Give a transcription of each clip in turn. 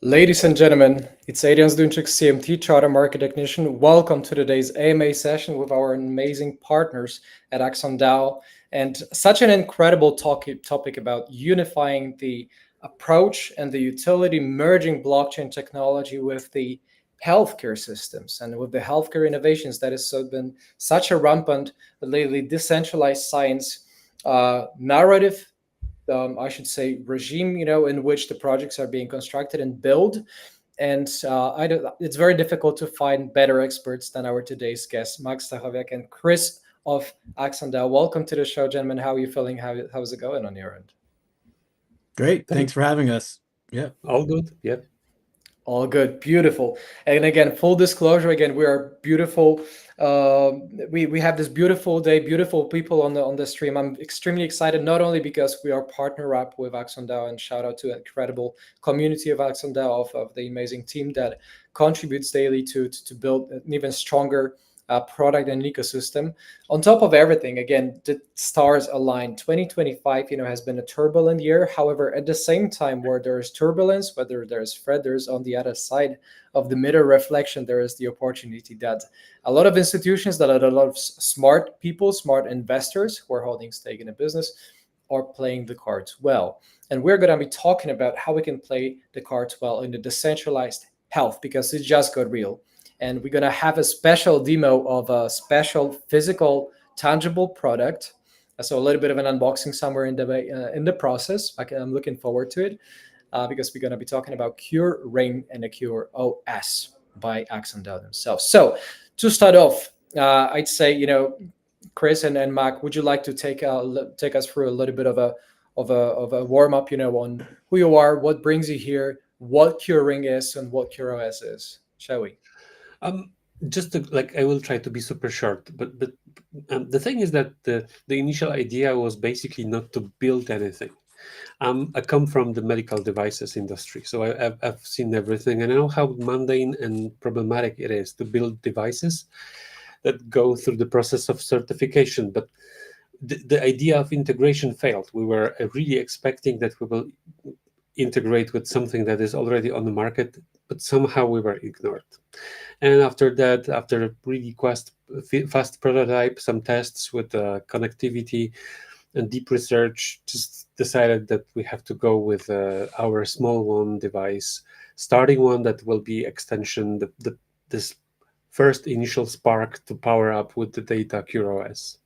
Ladies and gentlemen, it's Adrian Zdunczyk, CMT Charter Market Technician. Welcome to today's AMA session with our amazing partners at AxonDAO, and such an incredible topic about unifying the approach and the utility, merging blockchain technology with the healthcare systems and with the healthcare innovations that has been such a rampant, lately decentralized science narrative, I should say, regime, in which the projects are being constructed and built. And it's very difficult to find better experts than our today's guests, Mack, Stachowiak, and Chris of AxonDAO. Welcome to the show, gentlemen. How are you feeling? How's it going on your end? Great. Thanks for having us. Yeah. All good. Yep. All good. Beautiful. And again, full disclosure, we are beautiful. We have this beautiful day, beautiful people on the stream. I'm extremely excited, not only because we are partner up with AxonDAO, and shout out to the incredible community of AxonDAO, of the amazing team that contributes daily to build an even stronger product and ecosystem. On top of everything, again, the stars align. 2025, has been a turbulent year. However, at the same time, where there is turbulence, whether there's threat, there's on the other side of the mirror reflection, there is the opportunity that a lot of institutions, that a lot of smart people, smart investors who are holding stake in a business are playing the cards well. And we're going to be talking about how we can play the cards well in the decentralized health, because it just got real. And we're going to have a special demo of a special physical, tangible product. So a little bit of an unboxing somewhere in the process. I'm looking forward to it because we're going to be talking about CureRING and the CureOS by AxonDAO themselves. So to start off, I'd say, Chris and Mack, would you like to take us through a little bit of a warm up, on who you are, what brings you here, what CureRING is, and what CureOS is, shall we? Just I will try to be super short, but the thing is that the initial idea was basically not to build anything. I come from the medical devices industry, so I've seen everything, and I know how mundane and problematic it is to build devices that go through the process of certification. But the idea of integration failed. We were really expecting that we will integrate with something that is already on the market, but somehow we were ignored. And after that, after a really fast prototype, some tests with connectivity and deep research, just decided that we have to go with our small one device, starting one that will be extension, this first initial spark to power up with the data CureOS.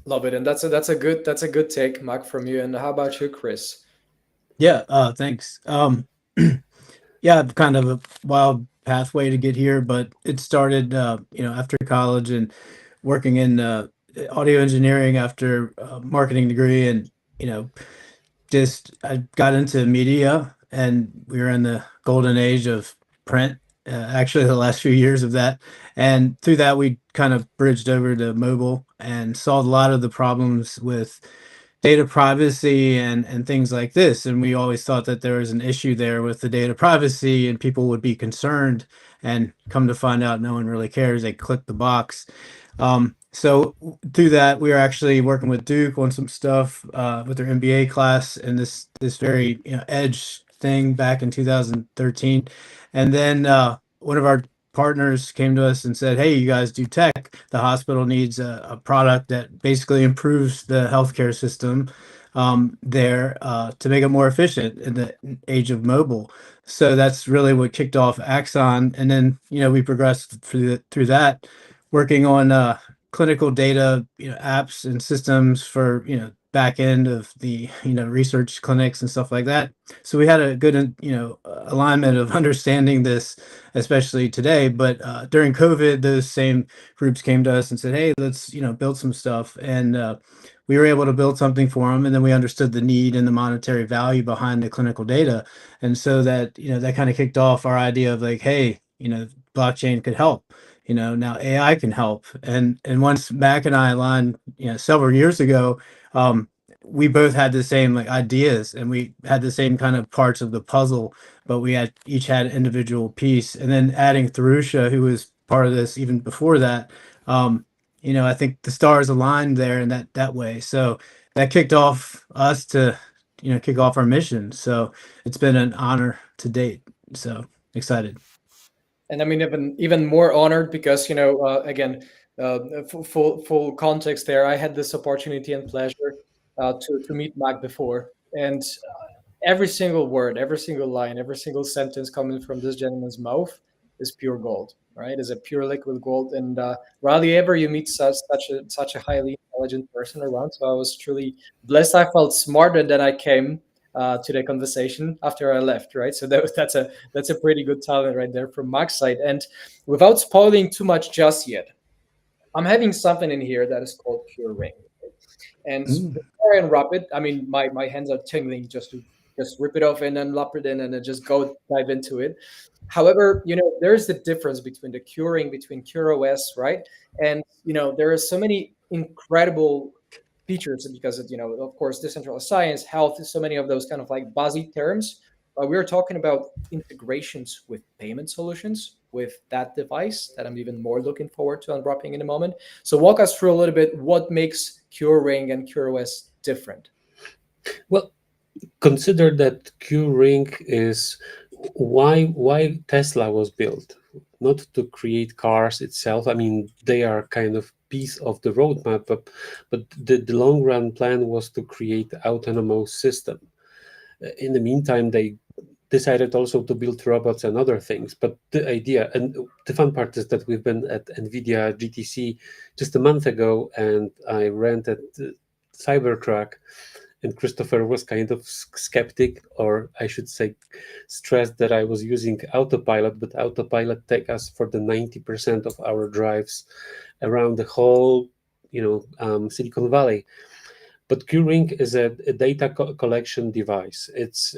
Love it, and that's a good take, Mack, from you. And how about you, Chris? Yeah, thanks. Yeah, kind of a wild pathway to get here, but it started, after college and working in audio engineering after a marketing degree, and I got into media, and we were in the golden age of print. Actually, the last few years of that, and through that, we kind of bridged over to mobile and solved a lot of the problems with data privacy and things like this. And we always thought that there was an issue there with the data privacy, and people would be concerned, and come to find out no one really cares. They click the box. So through that, we were actually working with Duke on some stuff with their MBA class, and this very edge thing back in 2013. And then one of our partners came to us and said, hey, you guys do tech. The hospital needs a product that basically improves the healthcare system there to make it more efficient in the age of mobile. So that's really what kicked off Axon, and then we progressed through that, working on clinical data, apps and systems for back end of the research clinics and stuff like that. So we had a good alignment of understanding this, especially today. But during COVID, those same groups came to us and said, "Hey, let's build some stuff," and we were able to build something for them, and then we understood the need and the monetary value behind the clinical data, and so that that kind of kicked off our idea of like, hey, blockchain could help. Now AI can help, and once Mac and I aligned, several years ago, we both had the same like ideas, and we had the same kind of parts of the puzzle, but we had each had an individual piece, and then adding Tharusha, who was part of this even before that. I think the stars aligned there in that way. So that kicked off us to, kick off our mission. So it's been an honor to date. So excited. And I mean, even more honored because again, full context there. I had this opportunity and pleasure to meet Mac before, and every single word, every single line, every single sentence coming from this gentleman's mouth is pure gold, right? Is a pure liquid gold, and rarely ever you meet such a highly intelligent person around. So I was truly blessed. I felt smarter than I came to the conversation after I left, right? So that's a pretty good talent right there from Mark's side. And without spoiling too much just yet, I'm having something in here that is called CureRING. And before I unwrap it, I mean, my hands are tingling just to just rip it off and unwrap it in and then just go dive into it. However, there's the difference between the curing, between CureOS, right? And, there are so many incredible features because, of course, decentralized science, health, so many of those kind of like buzzy terms. We're talking about integrations with payment solutions with that device that I'm even more looking forward to unwrapping in a moment. So walk us through a little bit what makes CureRING and CureOS different. Well, consider that CureRING is why Tesla was built, not to create cars itself. I mean, they are kind of piece of the roadmap, but the long run plan was to create autonomous system. In the meantime, they decided also to build robots and other things. But the idea, and the fun part is that we've been at NVIDIA GTC just a month ago, and I rented Cybertruck, and Christopher was kind of skeptic, or I should say stressed that I was using autopilot, but autopilot take us for the 90% of our drives around the whole Silicon Valley. But CureRING is a data collection device. It's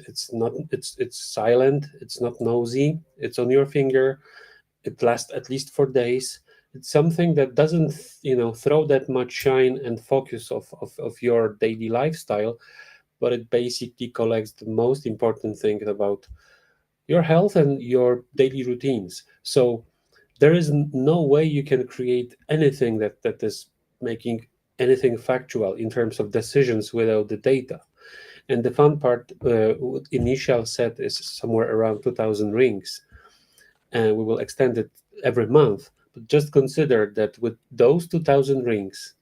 silent. It's not nosy. It's on your finger. It lasts at least 4 days. It's something that doesn't throw that much shine and focus of your daily lifestyle, but it basically collects the most important thing about your health and your daily routines. So there is no way you can create anything that is making anything factual in terms of decisions without the data. And the fun part, initial set is somewhere around 2,000 rings, and we will extend it every month. But just consider that with those 2,000 rings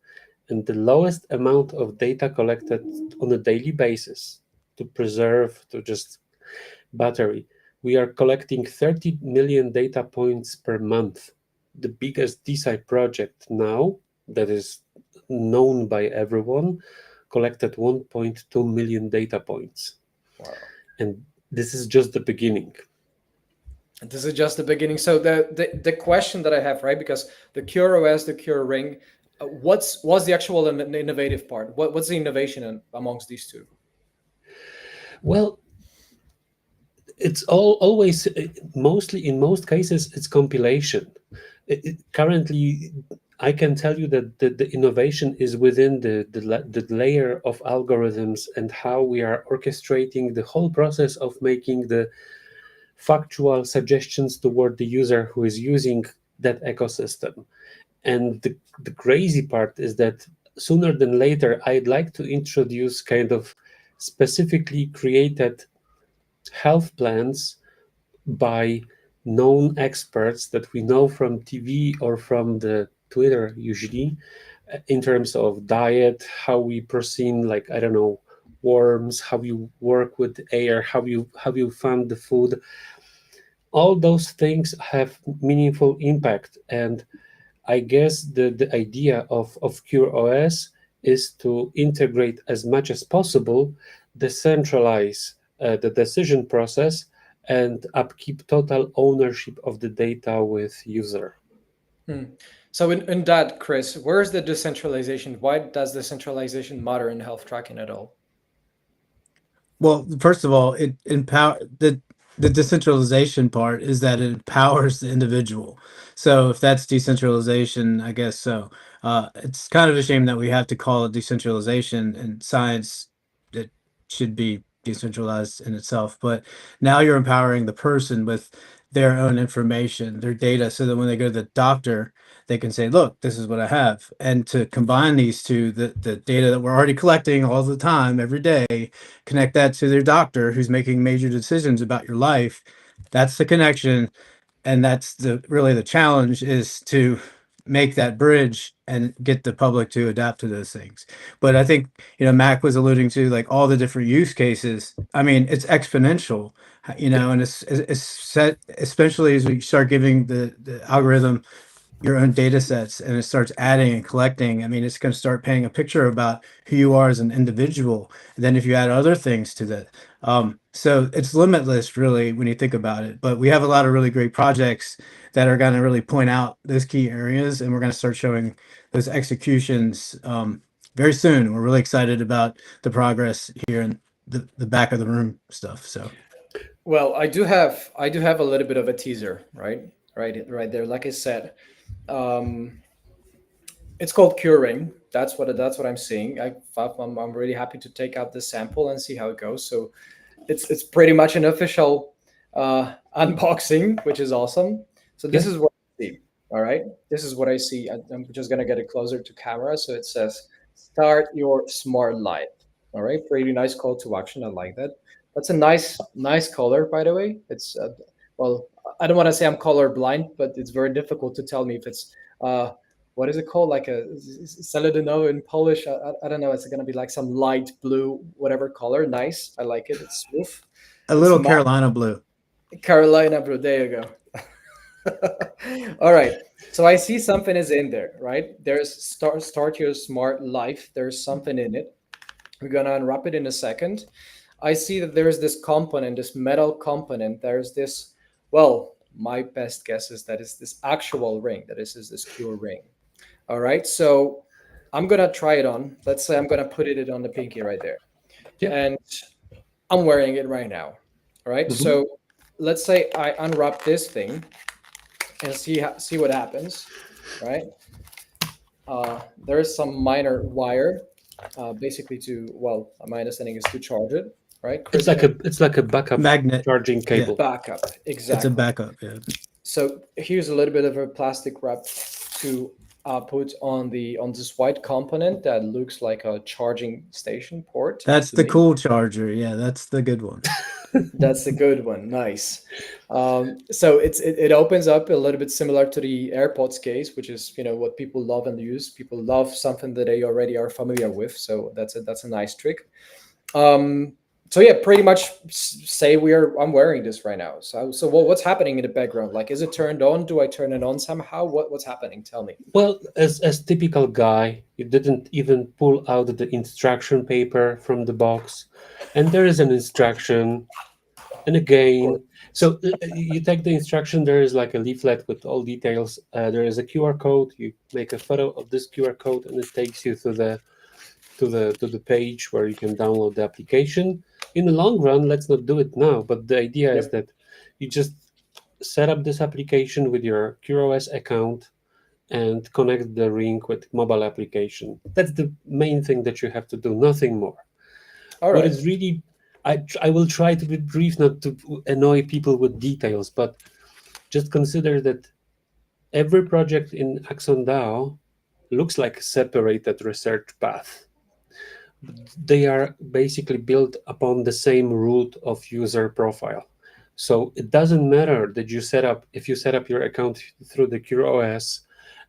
and the lowest amount of data collected on a daily basis to preserve, to just battery, we are collecting 30 million data points per month. The biggest DeSci project now that is known by everyone collected 1.2 million data points. Wow. And this is just the beginning. This is just the beginning. So the question that I have, right, because the CureOS, the CureRING, what's the actual innovative part? What's the innovation amongst these two? Well, it's always mostly in most cases it's compilation. Currently, I can tell you that the innovation is within the layer of algorithms and how we are orchestrating the whole process of making the factual suggestions toward the user who is using that ecosystem. And the crazy part is that sooner than later, I'd like to introduce kind of specifically created health plans by known experts that we know from TV or from the Twitter usually, in terms of diet, how we proceed, like, I don't know, worms, how you work with air, how you found the food. All those things have meaningful impact. And I guess the idea of CureOS is to integrate as much as possible, decentralize the decision process, and upkeep total ownership of the data with user. So in that, Chris, where's the decentralization? Why does decentralization matter in health tracking at all? Well, first of all, it empower the decentralization part is that it empowers the individual. So if that's decentralization, I guess so. It's kind of a shame that we have to call it decentralization in science. It should be decentralized in itself, but now you're empowering the person with their own information, their data, so that when they go to the doctor, they can say, look, this is what I have. And to combine these two, the data that we're already collecting all the time, every day, connect that to their doctor who's making major decisions about your life. That's the connection. And that's really the challenge, is to make that bridge and get the public to adapt to those things. But I think, Mac was alluding to like all the different use cases. I mean, it's exponential, and it's set, especially as we start giving the algorithm your own data sets and it starts adding and collecting. I mean, it's going to start painting a picture about who you are as an individual. And then if you add other things to that, so it's limitless really when you think about it. But we have a lot of really great projects that are going to really point out those key areas, and we're going to start showing those executions very soon. We're really excited about the progress here in the back of the room stuff. So, well, I do have a little bit of a teaser, right there. Like I said, it's called CureRING. That's what I'm seeing. I'm really happy to take out this sample and see how it goes. So it's pretty much an official unboxing, which is awesome. So this is what I see. All right, this is what I see. I'm just gonna get it closer to camera. So it says, "Start your smart life." All right, pretty nice call to action. I like that. That's a nice color, by the way. It's well, I don't want to say I'm color blind, but it's very difficult to tell me if it's what is it called? Like a Celadino in Polish. I don't know. It's going to be like some light blue, whatever color. Nice. I like it. It's smooth. a little Carolina blue. Carolina blue. There you go. All right. So I see something is in there, right? There's start your smart life. There's something in it. We're going to unwrap it in a second. I see that there's this component, this metal component. There's this, well, my best guess is that it's this actual ring, that is this CureRING. All right. So I'm going to try it on. Let's say I'm going to put it on the pinky right there. Yeah. And I'm wearing it right now. All right. Mm-hmm. So let's say I unwrap this thing and see what happens, right? There is some minor wire, basically my understanding is to charge it, right? It's like a backup magnet charging cable. Backup, exactly. It's a backup, yeah. So here's a little bit of a plastic wrap to put on this white component that looks like a charging station port. That's the cool charger. Yeah, that's the good one. That's a good one. Nice. So it opens up a little bit similar to the AirPods case, which is what people love and use. People love something that they already are familiar with. So that's a nice trick. So yeah, pretty much say I'm wearing this right now. So what's happening in the background? Like, is it turned on? Do I turn it on somehow? What's happening? Tell me. Well, as typical guy, you didn't even pull out the instruction paper from the box, and there is an instruction, and again, so you take the instruction. There is like a leaflet with all details. There is a QR code. You make a photo of this QR code, and it takes you to the page where you can download the application. In the long run, let's not do it now, but the idea is that you just set up this application with your CureOS account and connect the ring with mobile application. That's the main thing that you have to do, nothing more. All right. What is really, I will try to be brief, not to annoy people with details, but just consider that every project in AxonDAO looks like a separated research path. They are basically built upon the same root of user profile. So it doesn't matter that if you set up your account through the CureOS,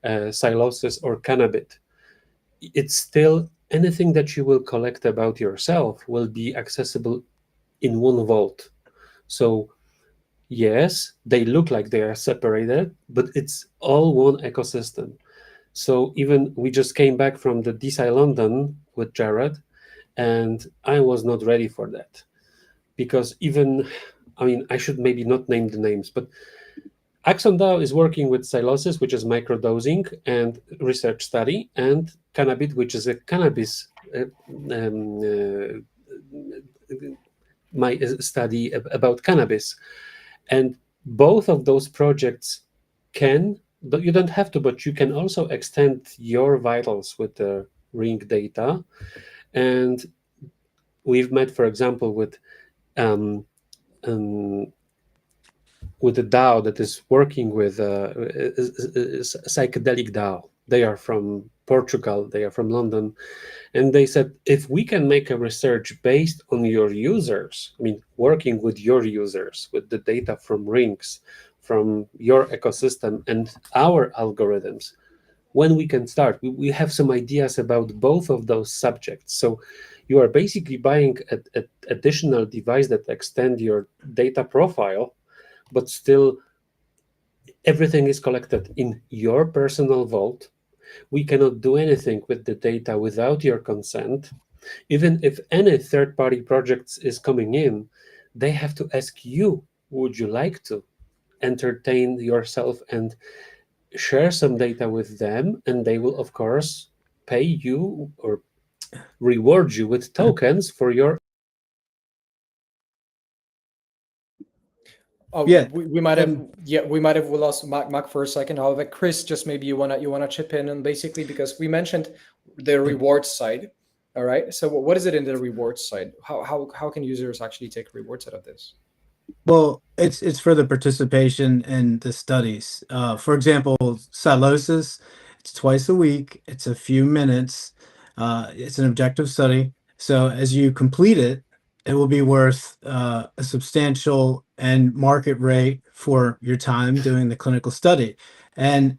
Silosis, or Cannabit, it's still anything that you will collect about yourself will be accessible in one vault. So yes, they look like they are separated, but it's all one ecosystem. So even we just came back from the DeSci London with Jared, and I was not ready for that, because even, I mean, I should maybe not name the names, but AxonDAO is working with Crecelius, which is microdosing and research study, and Cannabis, which is a cannabis my study about cannabis. And both of those projects can, but you don't have to, but you can also extend your vitals with the ring data. And we've met, for example, um, um, with a DAO that is working with psychedelic DAO. They are from Portugal, they are from London, and they said, if we can make a research based on your users, I mean, working with your users, with the data from rings, from your ecosystem and our algorithms, when we can start, we have some ideas about both of those subjects. So you are basically buying an additional device that extend your data profile, but still everything is collected in your personal vault. We cannot do anything with the data without your consent. Even if any third-party projects is coming in, they have to ask you, would you like to entertain yourself and share some data with them? And they will, of course, pay you or reward you with tokens for your. Oh, Yeah, we might have, and we might have lost Mac for a second. However, Chris, just maybe you wanna chip in, and basically because we mentioned the reward side. All right. So what is it in the rewards side? How can users actually take rewards out of this? well, it's for the participation in the studies. For example, silosis, it's twice a week. It's a few minutes. It's an objective study. So as you complete it, it will be worth a substantial and market rate for your time doing the clinical study. And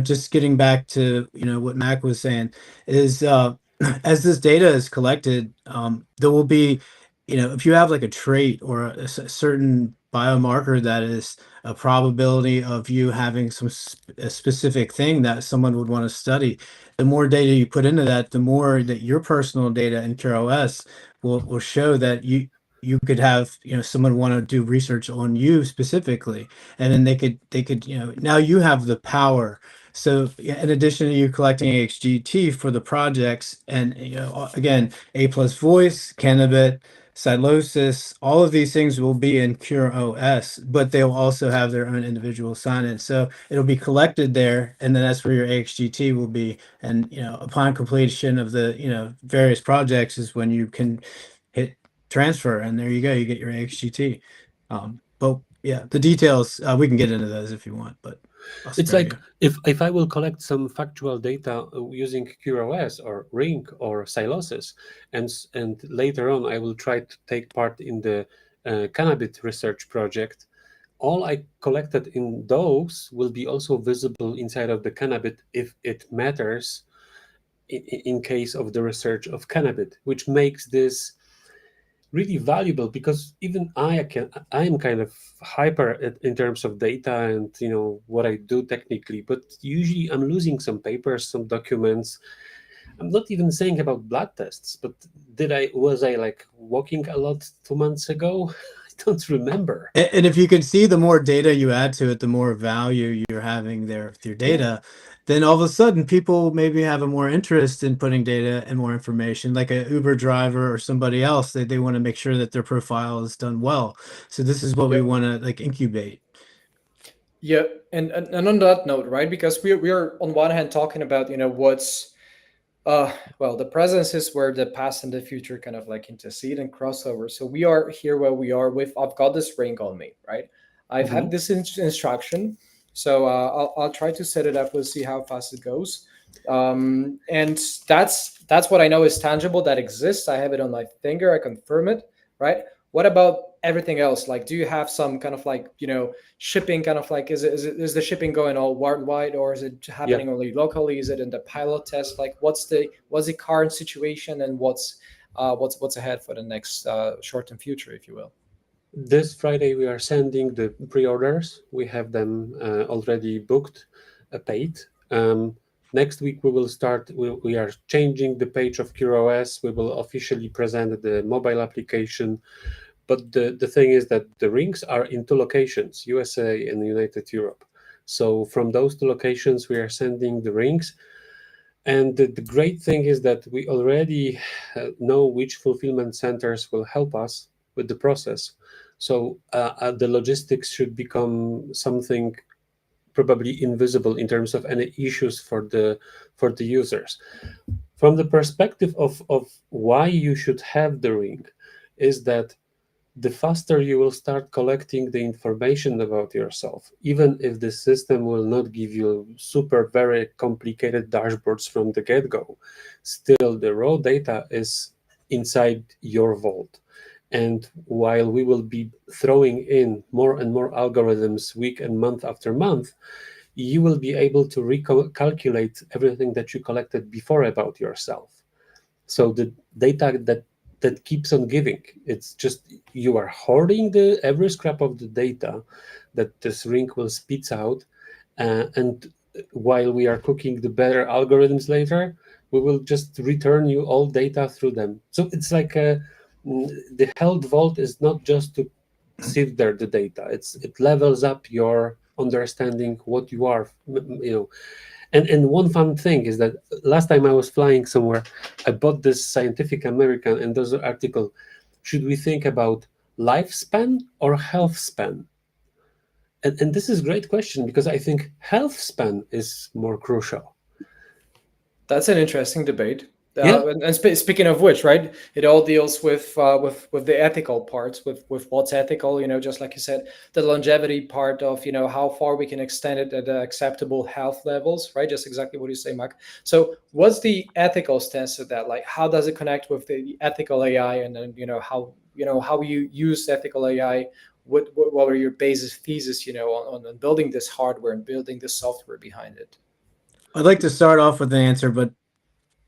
just getting back to what Mac was saying is as this data is collected, there will be if you have like a trait or a certain biomarker that is a probability of you having a specific thing that someone would want to study, the more data you put into that, the more that your personal data in CureOS will show that you could have someone want to do research on you specifically, and then they could now you have the power. So yeah, in addition to you collecting AXGT for the projects, and again, A plus voice, Cannabis, Silosis, all of these things will be in CureOS, but they'll also have their own individual sign-in. So it'll be collected there, and then that's where your AXGT will be. And upon completion of the various projects is when you can hit transfer, and there you go, you get your AXGT. But yeah, the details we can get into those if you want, but I'll It's spare like you. if I will collect some factual data using CureOS or Ring or Silosis, and later on I will try to take part in the cannabis research project, all I collected in those will be also visible inside of the cannabis if it matters in case of the research of cannabis, which makes this really valuable, because even I am kind of hyper in terms of data and what I do technically, but usually I'm losing some papers, some documents. I'm not even saying about blood tests, but was I like walking a lot 2 months ago? I don't remember. And if you can see the more data you add to it, the more value you're having there with your Yeah. data, then all of a sudden people maybe have a more interest in putting data and more information, like a Uber driver or somebody else. They want to make sure that their profile is done well. So this is what we Yep. want to like incubate. Yeah, and on that note, right? Because we are on one hand talking about what's well, the presence is where the past and the future kind of like intercede and crossover. So we are here where we are with I've got this ring on me, right? I've Mhm. had this instruction, so I'll try to set it up. We'll see how fast it goes. And that's what I know is tangible, that exists. I have it on my finger. I confirm it, right? What about everything else? Like, do you have some kind of like, shipping kind of like, is the shipping going all worldwide, or is it happening only locally? Is it in the pilot test? Like, what's the current situation, and what's ahead for the next short-term future, if you will? This Friday, we are sending the pre-orders. We have them already booked, paid. Next week, we will start. We are changing the page of CureOS. We will officially present the mobile application. But the thing is that the rings are in 2 locations, USA and United Europe. So from those 2 locations, we are sending the rings. And the great thing is that we already know which fulfillment centers will help us with the process. So the logistics should become something probably invisible in terms of any issues for the users. From the perspective of why you should have the ring, is that the faster you will start collecting the information about yourself, even if the system will not give you super very complicated dashboards from the get-go, still the raw data is inside your vault. And while we will be throwing in more and more algorithms week and month after month, you will be able to recalculate everything that you collected before about yourself. So the data that keeps on giving, it's just you are hoarding every scrap of the data that this ring will spit out, and while we are cooking the better algorithms later, we will just return you all data through them. So it's like the health vault is not just to sit there the data, it levels up your understanding what you are, And one fun thing is that last time I was flying somewhere, I bought this Scientific American, and there's an article, should we think about lifespan or health span? And this is a great question, because I think health span is more crucial. That's an interesting debate. Yeah. And speaking of which, right, it all deals with the ethical parts, with what's ethical, just like you said, the longevity part of, how far we can extend it at acceptable health levels, right? Just exactly what you say, Mack. So what's the ethical stance of that? Like, how does it connect with the ethical AI, and then, how you use ethical AI? What were your basis thesis, on building this hardware and building this software behind it? I'd like to start off with the answer, but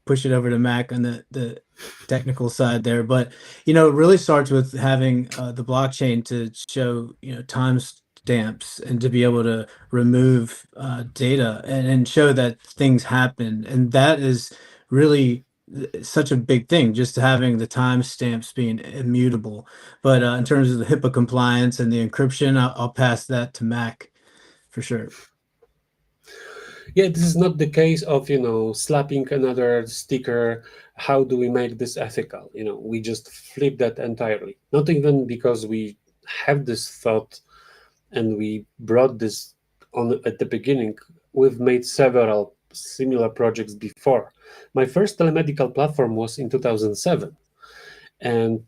push it over to Mack on the technical side there. But it really starts with having the blockchain to show timestamps, and to be able to remove data and show that things happen, and that is really such a big thing, just having the timestamps being immutable. But in terms of the HIPAA compliance and the encryption, I'll pass that to Mack for sure. Yeah, this is not the case of, slapping another sticker. How do we make this ethical? We just flip that entirely. Not even because we have this thought and we brought this on at the beginning. We've made several similar projects before. My first telemedical platform was in 2007. And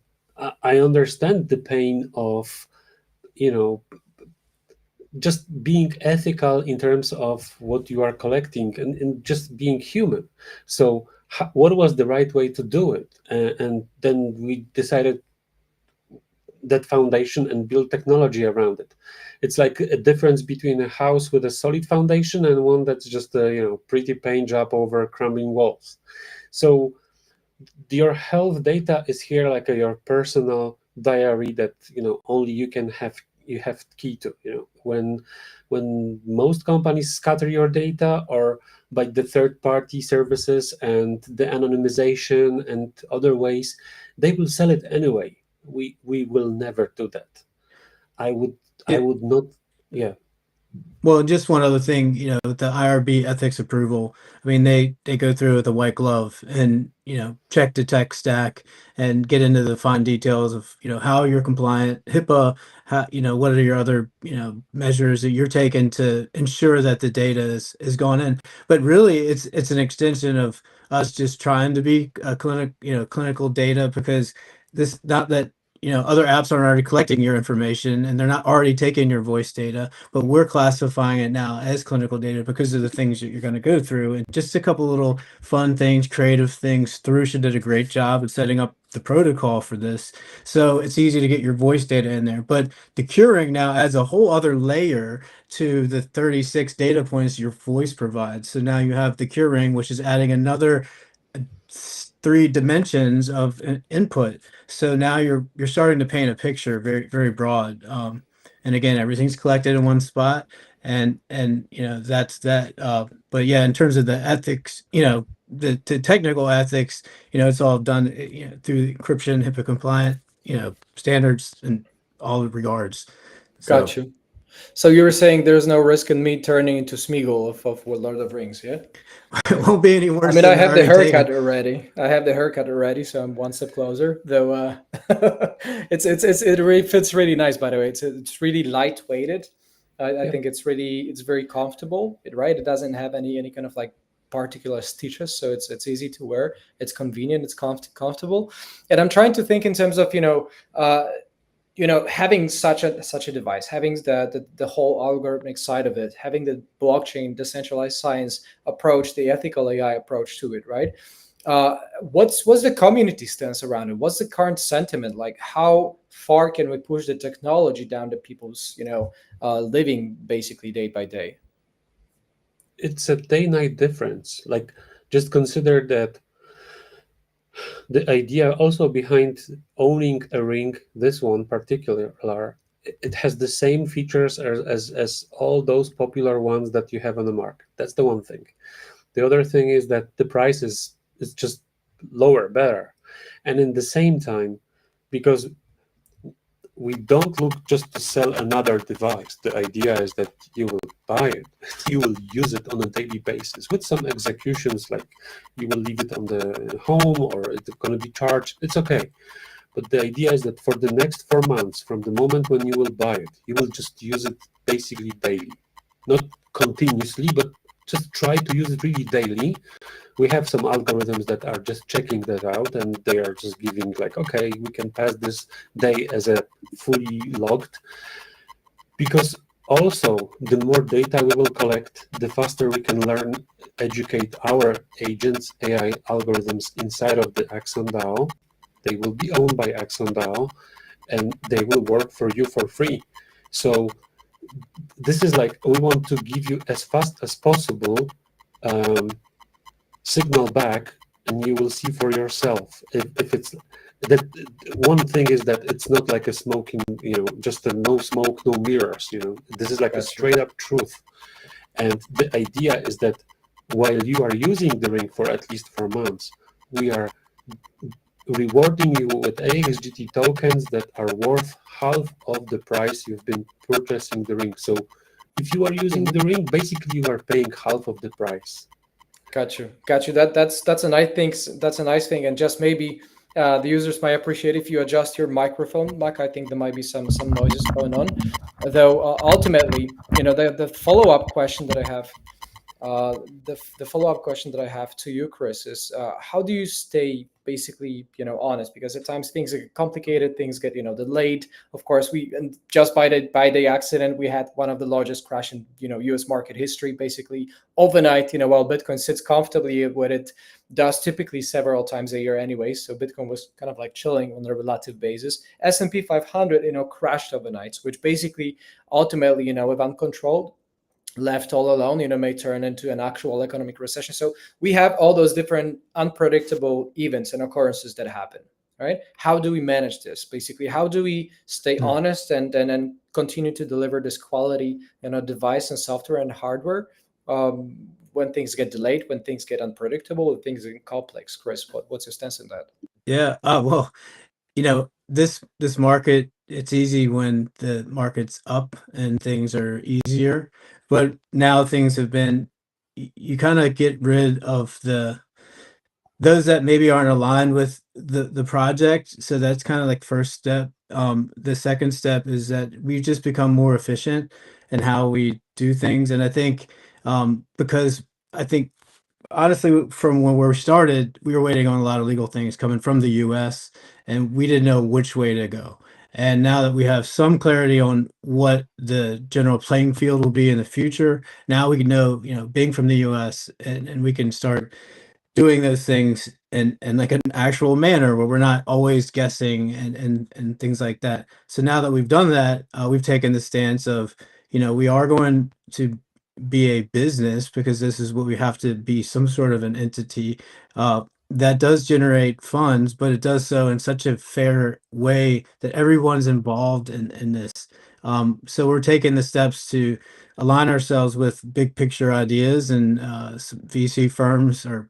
I understand the pain of, just being ethical in terms of what you are collecting, and just being human. So what was the right way to do it? And then we decided that foundation and build technology around it. It's like a difference between a house with a solid foundation and one that's just a pretty paint job over crumbling walls. So your health data is here like your personal diary that only you have key to. When most companies scatter your data, or by the third-party services and the anonymization and other ways, they will sell it anyway. We will never do that. I would not. Yeah. Well, just one other thing, with the IRB ethics approval, I mean, they go through with a white glove and, check the tech stack and get into the fine details of, how you're compliant, HIPAA, how, what are your other, measures that you're taking to ensure that the data is going in. But really, it's an extension of us just trying to be a clinical data, because this, not that other apps aren't already collecting your information and they're not already taking your voice data, but we're classifying it now as clinical data because of the things that you're going to go through. And just a couple little fun things, creative things. Therusha did a great job of setting up the protocol for this. So it's easy to get your voice data in there. But the CureRING now adds a whole other layer to the 36 data points your voice provides. So now you have the CureRING, which is adding another 3 dimensions of input. So now you're starting to paint a picture very, very broad. And again, everything's collected in one spot, and that's that. But yeah, in terms of the ethics, the technical ethics, it's all done through encryption, HIPAA compliant, standards in all regards. So, Got you. So you were saying there's no risk in me turning into Smeagol of Lord of the Rings, yeah? it won't be any worse. I mean, than I have the already haircut taken. already. I have the haircut already, so I'm one step closer. Though it really fits really nice. By the way, it's really lightweighted. I Yeah. think it's very comfortable. Right? It doesn't have any kind of like particular stitches, so it's easy to wear. It's convenient. It's comfortable. And I'm trying to think in terms of having such a device, having the whole algorithmic side of it, having the blockchain, decentralized science approach, the ethical AI approach to it, right? What's the community stance around it? What's the current sentiment like? How far can we push the technology down to people's living basically day by day? It's a day-night difference. Like, just consider that the idea also behind owning a ring, this one particular, it has the same features as all those popular ones that you have on the market. That's the one thing. The other thing is that the price is just lower, better. And in the same time, because we don't look just to sell another device. The idea is that you will buy it, you will use it on a daily basis with some executions, like you will leave it on the home or it's going to be charged. It's okay. But the idea is that for the next 4 months, from the moment when you will buy it, you will just use it basically daily. Not continuously, but just try to use it really daily. We have some algorithms that are just checking that out, and they are just giving like, okay, we can pass this day as a fully logged. Because also, the more data we will collect, the faster we can learn, educate our agents, AI algorithms inside of the AxonDAO. They will be owned by AxonDAO, and they will work for you for free. So this is like, we want to give you as fast as possible signal back, and you will see for yourself if it's that. One thing is that it's not like a smoking, just a no smoke, no mirrors. This is like a straight up truth. And the idea is that while you are using the ring for at least 4 months, we are rewarding you with AXGT tokens that are worth half of the price you've been purchasing the ring. So if you are using the ring, basically you are paying half of the price. Got you. That's a nice thing. That's a nice thing, and just maybe the users might appreciate if you adjust your microphone, Mack. I think there might be some noises going on. Though ultimately, the follow up question that I have, the follow up question that I have to you, Chris, is how do you stay basically honest? Because at times things get complicated, things get delayed. Of course, and just by the accident, we had one of the largest crash in U.S. market history, basically overnight. While Bitcoin sits comfortably what it does typically several times a year anyway. So Bitcoin was kind of like chilling on a relative basis. S&P 500 crashed overnight, which basically ultimately if uncontrolled, left all alone, may turn into an actual economic recession. So we have all those different unpredictable events and occurrences that happen, right? How do we manage this? Basically, how do we stay honest and continue to deliver this quality, device and software and hardware when things get delayed, when things get unpredictable, when things get complex? Chris, what's your stance on that? Yeah. Well, this market, it's easy when the market's up and things are easier, but now things have been, you kind of get rid of those that maybe aren't aligned with the project. So that's kind of like first step. The second step is that we've just become more efficient in how we do things. And I think because I think honestly, from where we started, we were waiting on a lot of legal things coming from the US, and we didn't know which way to go. And now that we have some clarity on what the general playing field will be in the future, now we can know, being from the US, and we can start doing those things in like an actual manner where we're not always guessing and things like that. So now that we've done that, we've taken the stance of, we are going to be a business because this is what we have to be, some sort of an entity that does generate funds, but it does so in such a fair way that everyone's involved in this. So we're taking the steps to align ourselves with big picture ideas, and some VC firms are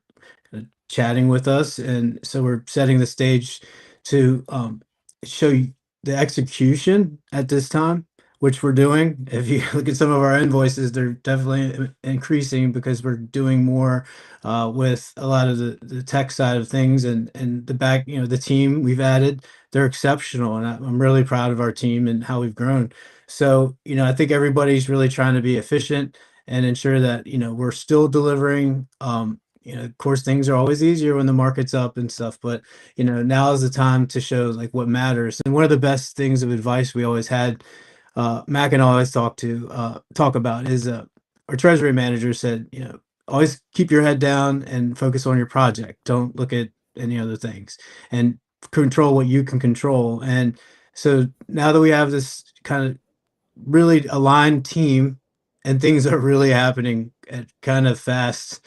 chatting with us, and so we're setting the stage to show you the execution at this time, which we're doing. If you look at some of our invoices, they're definitely increasing because we're doing more with a lot of the tech side of things, and the back, the team we've added, they're exceptional, and I'm really proud of our team and how we've grown. So, I think everybody's really trying to be efficient and ensure that, we're still delivering. Of course, things are always easier when the market's up and stuff, but now is the time to show like what matters. And one of the best things of advice we always had, Mack and I always talk about is our treasury manager said, always keep your head down and focus on your project. Don't look at any other things, and control what you can control. And so now that we have this kind of really aligned team, and things are really happening at kind of fast.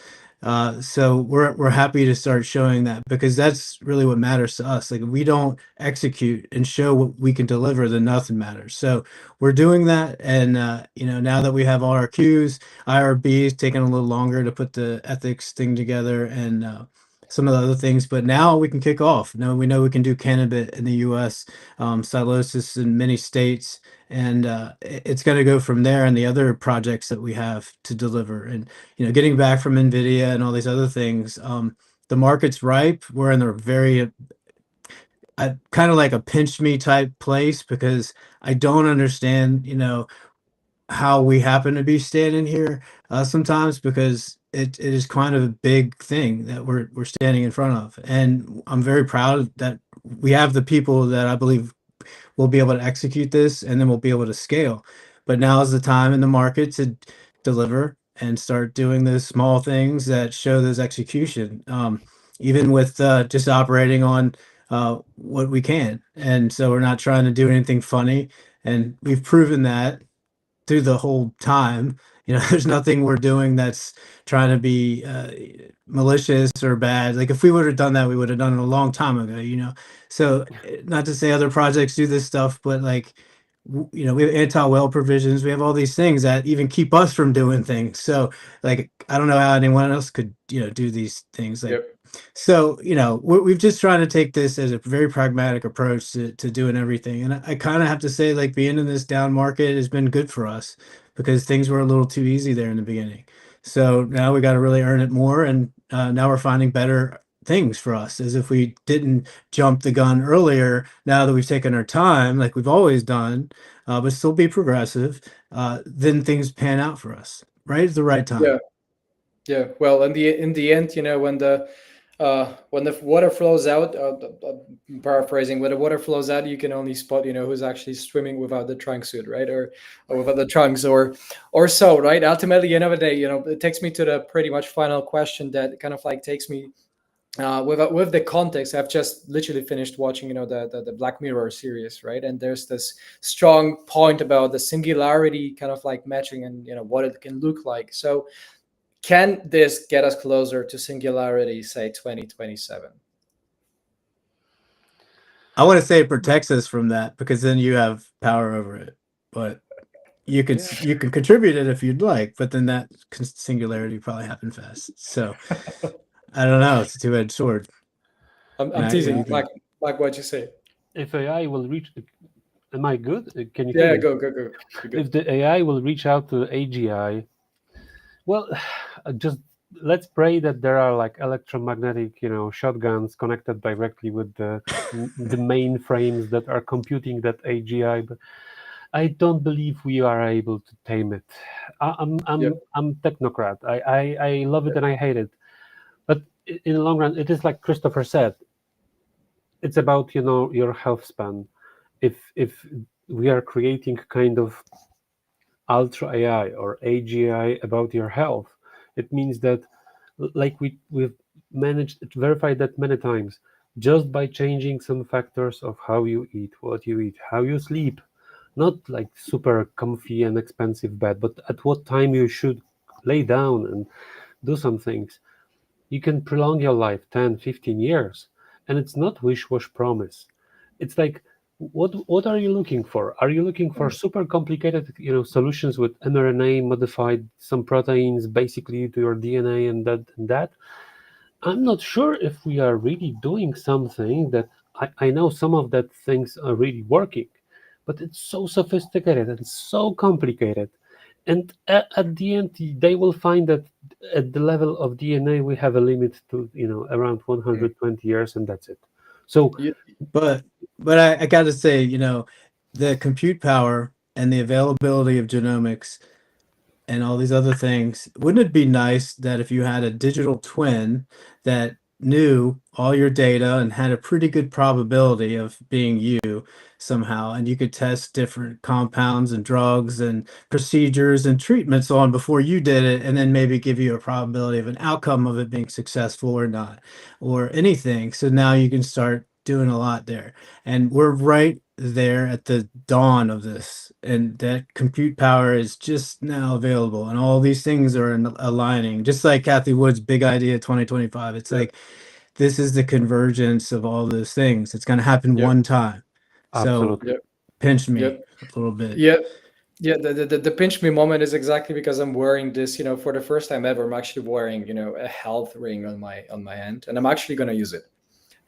So we're happy to start showing that, because that's really what matters to us. Like, if we don't execute and show what we can deliver, then nothing matters. So we're doing that, and now that we have all our Qs, IRB is taking a little longer to put the ethics thing together, and some of the other things, but now we can kick off. Now we know we can do cannabis in the U.S., stylosis in many states, and it's going to go from there, and the other projects that we have to deliver. And getting back from NVIDIA and all these other things, the market's ripe. We're in a very kind of like a pinch me type place, because I don't understand how we happen to be standing here sometimes, because it is kind of a big thing that we're standing in front of. And I'm very proud that we have the people that I believe will be able to execute this, and then we'll be able to scale. But now is the time in the market to deliver and start doing those small things that show those execution, even with just operating on what we can. And so we're not trying to do anything funny, and we've proven that through the whole time. There's nothing we're doing that's trying to be malicious or bad. Like, if we would have done that, we would have done it a long time ago. So, not to say other projects do this stuff, but like, we have anti-whale provisions. We have all these things that even keep us from doing things. So, like, I don't know how anyone else could do these things. Like, Yep. so, we've just trying to take this as a very pragmatic approach to doing everything. And I kind of have to say, like, being in this down market has been good for us, because things were a little too easy there in the beginning. So now we got to really earn it more. And now we're finding better things for us, as if we didn't jump the gun earlier. Now that we've taken our time, like we've always done, but still be progressive, then things pan out for us right at the right time. Yeah. Well, in the end, when the water flows out, I'm paraphrasing, when the water flows out, you can only spot, who's actually swimming without the trunk suit, right? Or without the trunks, or so, right? Ultimately, end of the day, it takes me to the pretty much final question that kind of like takes me with the context. I've just literally finished watching, the Black Mirror series, right? And there's this strong point about the singularity kind of like matching, and what it can look like. So, can this get us closer to singularity, say 2027? I want to say it protects us from that, because then you have power over it. But you can contribute it if you'd like, but then that singularity probably happen fast. So I don't know. It's a two-edged sword. I'm Matt, teasing. Mike, what'd you say? If AI will reach, am I good? Can you Yeah, hear me? go. You're good. If the AI will reach out to AGI, well, just let's pray that there are like electromagnetic, shotguns connected directly with the mainframes that are computing that AGI. But I don't believe we are able to tame it. I'm technocrat. I love it and I hate it. in the long run, it is like Christopher said. It's about your health span. If we are creating kind of ultra AI or AGI about your health, it means that, like we've managed to verify that many times, just by changing some factors of how you eat, what you eat, how you sleep, not like super comfy and expensive bed, but at what time you should lay down and do some things, you can prolong your life 10, 15 years. And it's not wish-wash promise. It's like, what are you looking for? Are you looking for super complicated solutions with mRNA modified some proteins basically to your DNA and that? I'm not sure if we are really doing something that I know some of that things are really working, but it's so sophisticated and so complicated. And at the end, they will find that at the level of DNA, we have a limit to around 120 years, and that's it. So You, But I got to say, the compute power and the availability of genomics and all these other things, wouldn't it be nice that if you had a digital twin that knew all your data and had a pretty good probability of being you somehow, and you could test different compounds and drugs and procedures and treatments on before you did it, and then maybe give you a probability of an outcome of it being successful or not, or anything. So now you can start doing a lot there. And we're right there at the dawn of this, and that compute power is just now available, and all these things are aligning, just like Kathy Wood's big idea 2025. It's like this is the convergence of all those things. It's going to happen Yep. one time. So absolutely. pinch me Yep. a little bit. Yeah. Yeah, the pinch me moment is exactly because I'm wearing this, for the first time ever. I'm actually wearing, a health ring on my hand, and I'm actually going to use it.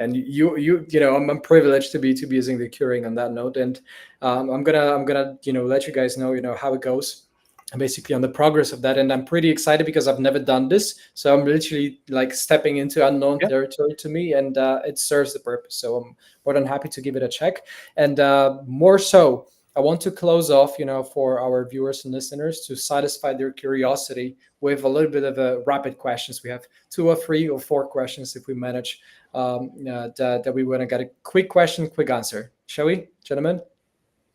And I'm privileged to be using the CureRING on that note, and I'm gonna let you guys know how it goes, and basically on the progress of that. And I'm pretty excited because I've never done this, so I'm literally like stepping into unknown Yeah. territory to me, and it serves the purpose. So I'm more than happy to give it a check, and more so. I want to close off, for our viewers and listeners to satisfy their curiosity with a little bit of a rapid questions. We have 2 or 3 or 4 questions if we manage that we want to get a quick question, quick answer. Shall we, gentlemen?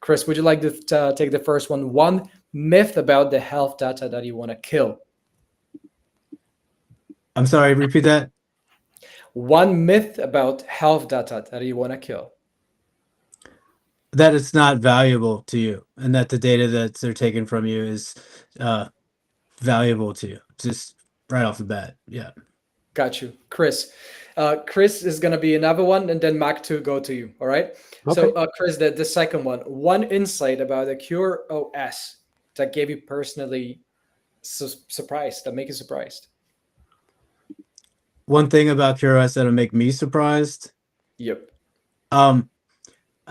Chris, would you like to take the first one? One myth about the health data that you want to kill. I'm sorry, repeat that. One myth about health data that you want to kill. That it's not valuable to you, and that the data that they're taking from you is valuable to you. Just right off the bat. Yeah. Got you. Chris. Chris is going to be another one, and then Mack to go to you. All right. Okay. So, Chris, the second one insight about the CureOS that gave you personally surprised, that make you surprised. One thing about CureOS that'll make me surprised. Yep.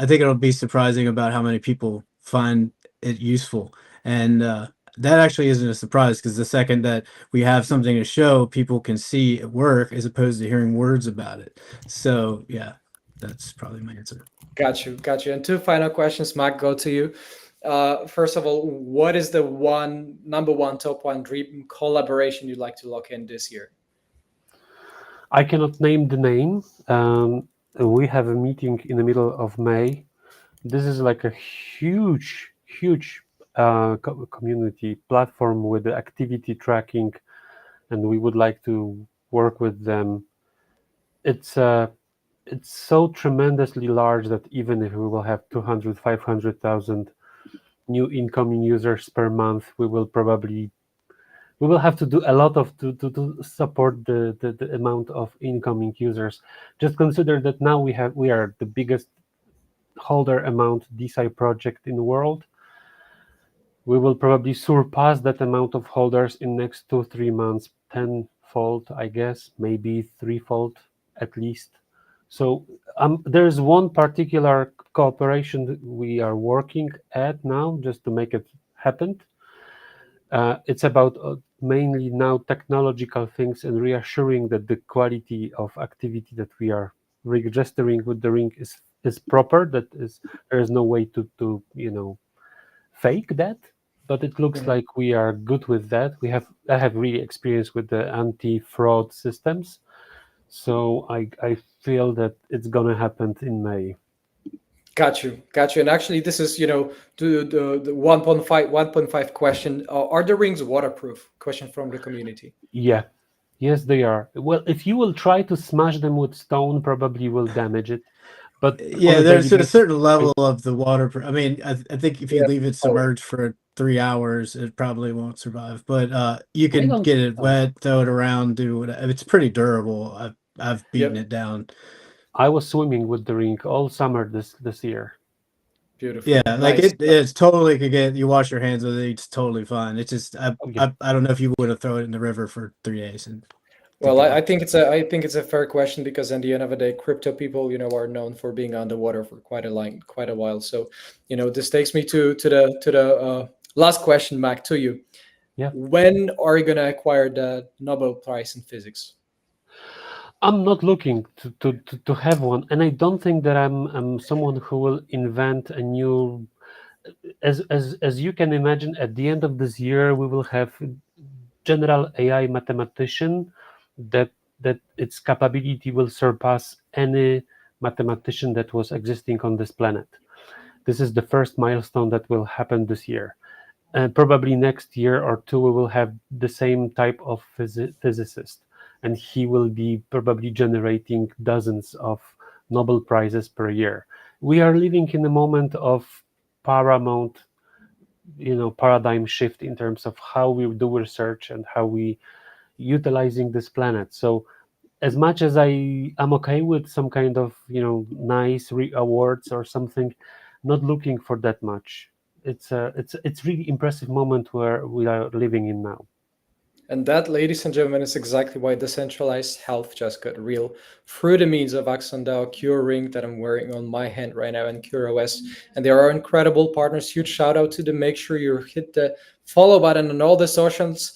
I think it'll be surprising about how many people find it useful. And that actually isn't a surprise, because the second that we have something to show, people can see it work as opposed to hearing words about it. So yeah, that's probably my answer. Got you. And 2 final questions, Mack, go to you. First of all, what is the number one top 1 dream collaboration you'd like to lock in this year? I cannot name the name. We have a meeting in the middle of May. This is like a huge community platform with the activity tracking, and we would like to work with them. It's so tremendously large that even if we will have 200, 500,000 new incoming users per month, we will have to do a lot to support the amount of incoming users. Just consider that now we are the biggest holder amount DeSci project in the world. We will probably surpass that amount of holders in next 2-3 months, tenfold, I guess, maybe threefold at least. So there's one particular cooperation that we are working at now just to make it happen. It's about mainly now technological things and reassuring that the quality of activity that we are registering with the ring is proper. That is, there is no way to fake that. But it looks like we are good with that. I have really experience with the anti-fraud systems, So I feel that it's gonna happen in May. Got you. And actually, this is the 1.5 question. Are the rings waterproof? Question from the community. Yeah. Yes, they are. Well, if you will try to smash them with stone, probably you will damage it. But on Yeah, a there's daily a basis, certain level of the water. I mean, I think if you Yeah. leave it submerged for 3 hours, it probably won't survive. But you I can don't get think it so. wet, throw it around, do whatever. It's pretty durable. I've beaten Yep. it down. I was swimming with the ring all summer this year. Beautiful. Yeah, like Nice. it's totally could get you wash your hands with it. It's totally fine. It's just Oh, yeah. I don't know if you would have thrown it in the river for 3 days and Well, think it I would. think it's a fair question because at the end of the day, crypto people, are known for being underwater for quite a while. So, this takes me to the last question, Mac, to you. Yeah. When are you gonna acquire the Nobel Prize in Physics? I'm not looking to have one, and I don't think that I'm someone who will invent a new. As you can imagine, at the end of this year, we will have general AI mathematician that its capability will surpass any mathematician that was existing on this planet. This is the first milestone that will happen this year. And probably next year or two, we will have the same type of physicist, and he will be probably generating dozens of Nobel Prizes per year. We are living in a moment of paramount, paradigm shift in terms of how we do research and how we utilizing this planet. So as much as I'm okay with some kind of nice awards or something, not looking for that much. It's really impressive moment where we are living in now. And that, ladies and gentlemen, is exactly why decentralized health just got real through the means of AxonDAO, CureRING that I'm wearing on my hand right now, and CureOS. And they are incredible partners. Huge shout out to them. Make sure you hit the follow button on all the socials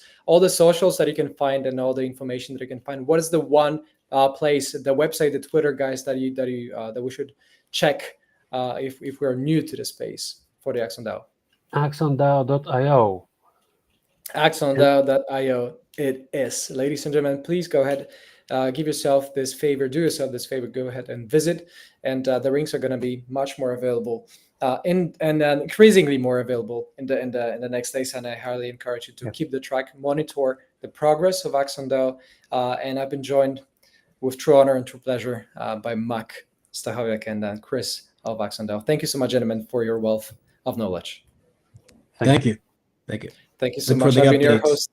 that you can find, and all the information that you can find. What is the one place, the website, the Twitter, guys, that we should check if we're new to the space for the AxonDAO? AxonDAO.io. AxonDAO.io it is. Ladies and gentlemen, please go ahead, give yourself this favor, do yourself this favor, go ahead and visit. And the rings are going to be much more available, and increasingly more available in the next days. And I highly encourage you to keep the track, monitor the progress of AxonDAO. And I've been joined with true honor and true pleasure by Mack, Stachowiak, and Chris of AxonDAO. Thank you so much, gentlemen, for your wealth of knowledge. Thank you. Thank you. Thank you so Look for much. the I've been your updates. host.